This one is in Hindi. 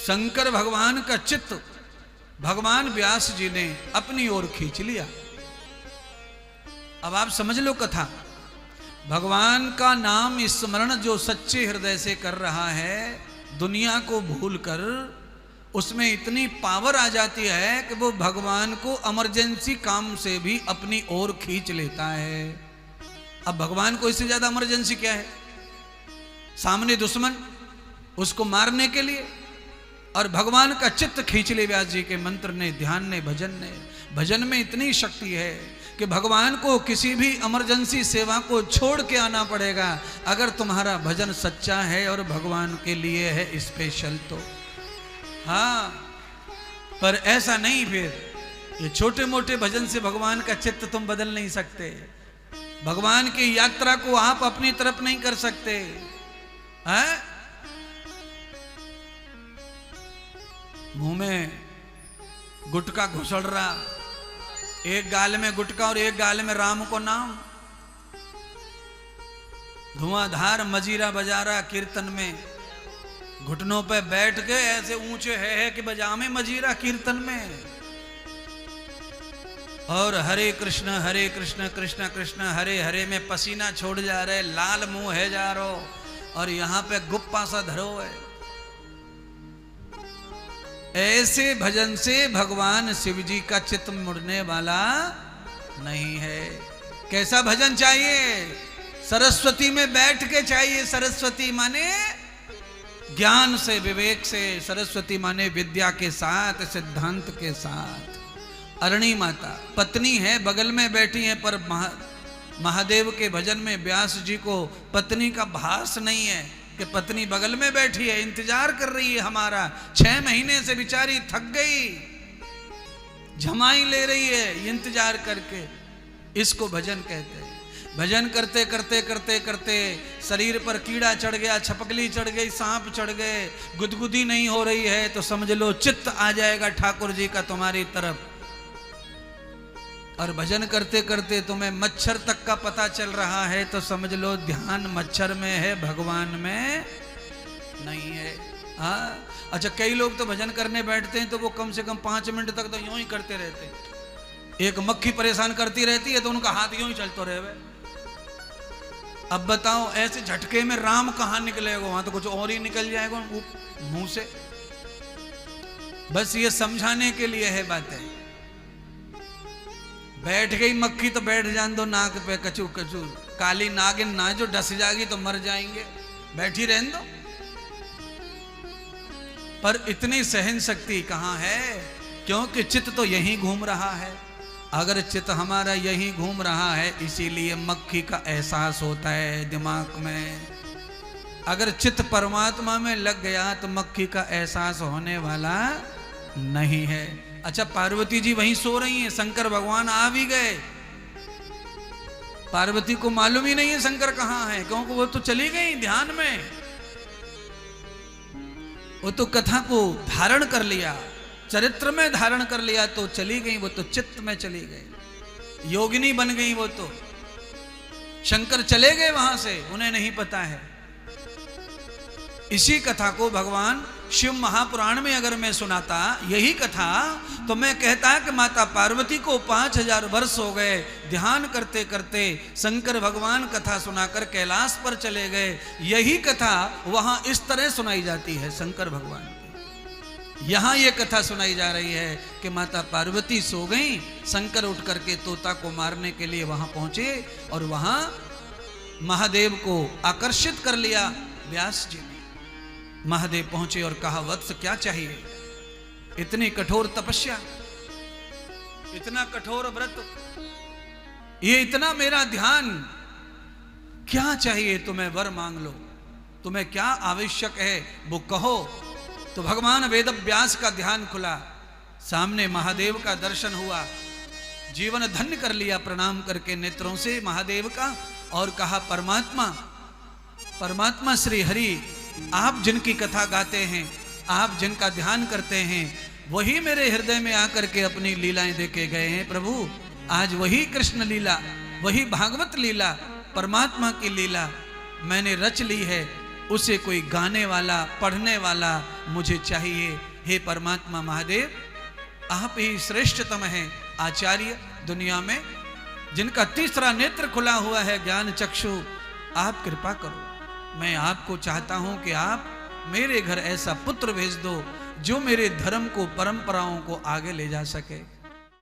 शंकर भगवान का चित्त भगवान व्यास जी ने अपनी ओर खींच लिया। अब आप समझ लो कथा। भगवान का नाम स्मरण जो सच्चे हृदय से कर रहा है, दुनिया को भूलकर, उसमें इतनी पावर आ जाती है कि वो भगवान को इमरजेंसी काम से भी अपनी ओर खींच लेता है। अब भगवान को इससे ज्यादा इमरजेंसी क्या है? सामने दुश्मन, उसको मारने के लिए, और भगवान का चित्त खींच ले व्यास जी के मंत्र ने, ध्यान ने, भजन ने। भजन में इतनी शक्ति है कि भगवान को किसी भी इमरजेंसी सेवा को छोड़ के आना पड़ेगा अगर तुम्हारा भजन सच्चा है और भगवान के लिए है स्पेशल तो। हाँ, पर ऐसा नहीं, फिर ये छोटे मोटे भजन से भगवान का चित्त तुम बदल नहीं सकते। भगवान की यात्रा को आप अपनी तरफ नहीं कर सकते। हैं? मुंह में गुटका घुसड़ रहा, एक गाल में गुटका और एक गाल में राम को नाम, धुआंधार मजीरा बजा रहा कीर्तन में, घुटनों पे बैठ के ऐसे ऊंचे है कि बजामे मजीरा कीर्तन में, और हरे कृष्ण कृष्ण कृष्ण हरे हरे में पसीना छोड़ जा रहे, लाल मुंह है जा रो, और यहां पे गुप्पा सा धरो है। ऐसे भजन से भगवान शिव जी का चित्त मुड़ने वाला नहीं है। कैसा भजन चाहिए? सरस्वती में बैठ के चाहिए। सरस्वती माने ज्ञान से, विवेक से, सरस्वती माने विद्या के साथ, सिद्धांत के साथ। अरणी माता पत्नी है, बगल में बैठी है, पर महादेव के भजन में व्यास जी को पत्नी का भास नहीं है कि पत्नी बगल में बैठी है, इंतजार कर रही है हमारा। 6 महीने से बेचारी थक गई, झमाई ले रही है इंतजार करके। इसको भजन कहते हैं। भजन करते करते करते करते शरीर पर कीड़ा चढ़ गया, छपकली चढ़ गई, सांप चढ़ गए, गुदगुदी नहीं हो रही है तो समझ लो चित्त आ जाएगा ठाकुर जी का तुम्हारी तरफ। और भजन करते करते तुम्हें मच्छर तक का पता चल रहा है तो समझ लो ध्यान मच्छर में है, भगवान में नहीं है। हाँ, अच्छा, कई लोग तो भजन करने बैठते हैं तो वो कम से कम 5 मिनट तक तो यूं ही करते रहते हैं। एक मक्खी परेशान करती रहती है तो उनका हाथ यूं ही चलते रहे। अब बताओ ऐसे झटके में राम कहां निकलेगा? वहां तो कुछ और ही निकल जाएगा मुंह से। बस ये समझाने के लिए है बातें। बैठ गई मक्खी तो बैठ जान दो, नाक पे कचू कचू, काली नागिन ना जो डस जाएगी तो मर जाएंगे, बैठी रहने दो। पर इतनी सहन शक्ति कहां है? क्योंकि चित्त तो यहीं घूम रहा है। अगर चित्त हमारा यहीं घूम रहा है, इसीलिए मक्खी का एहसास होता है दिमाग में। अगर चित्त परमात्मा में लग गया तो मक्खी का एहसास होने वाला नहीं है। अच्छा, पार्वती जी वहीं सो रही हैं, शंकर भगवान आ भी गए। पार्वती को मालूम ही नहीं है शंकर कहां है, क्योंकि वो तो चली गई ध्यान में। वो तो कथा को धारण कर लिया, चरित्र में धारण कर लिया तो चली गई। वो तो चित्त में चली गई, योगिनी बन गई। वो तो शंकर चले गए वहां से, उन्हें नहीं पता है। इसी कथा को भगवान शिव महापुराण में अगर मैं सुनाता यही कथा, तो मैं कहता कि माता पार्वती को 5000 वर्ष हो गए ध्यान करते करते। शंकर भगवान कथा सुनाकर कैलाश पर चले गए। यही कथा वहां इस तरह सुनाई जाती है शंकर भगवान की। यहां यह कथा सुनाई जा रही है कि माता पार्वती सो गई, शंकर उठ करके तोता को मारने के लिए वहां पहुंचे और वहां महादेव को आकर्षित कर लिया व्यास जी ने। महादेव पहुंचे और कहा, वत्स क्या चाहिए? इतनी कठोर तपस्या, इतना कठोर व्रत, ये इतना मेरा ध्यान, क्या चाहिए तुम्हें? वर मांग लो, तुम्हें क्या आवश्यक है वो कहो। तो भगवान वेद व्यास का ध्यान खुला, सामने महादेव का दर्शन हुआ, जीवन धन्य कर लिया प्रणाम करके नेत्रों से महादेव का, और कहा, परमात्मा, परमात्मा श्री हरि, आप जिनकी कथा गाते हैं, आप जिनका ध्यान करते हैं, वही मेरे हृदय में आकर के अपनी लीलाएं देके गए हैं। प्रभु, आज वही कृष्ण लीला, वही भागवत लीला, परमात्मा की लीला मैंने रच ली है। उसे कोई गाने वाला, पढ़ने वाला, मुझे चाहिए। हे परमात्मा महादेव, आप ही श्रेष्ठतम हैं आचार्य दुनिया में, जिनका तीसरा नेत्र खुला हुआ है, ज्ञान चक्षु। आप कृपा करो, मैं आपको चाहता हूं कि आप मेरे घर ऐसा पुत्र भेज दो जो मेरे धर्म को, परंपराओं को आगे ले जा सके।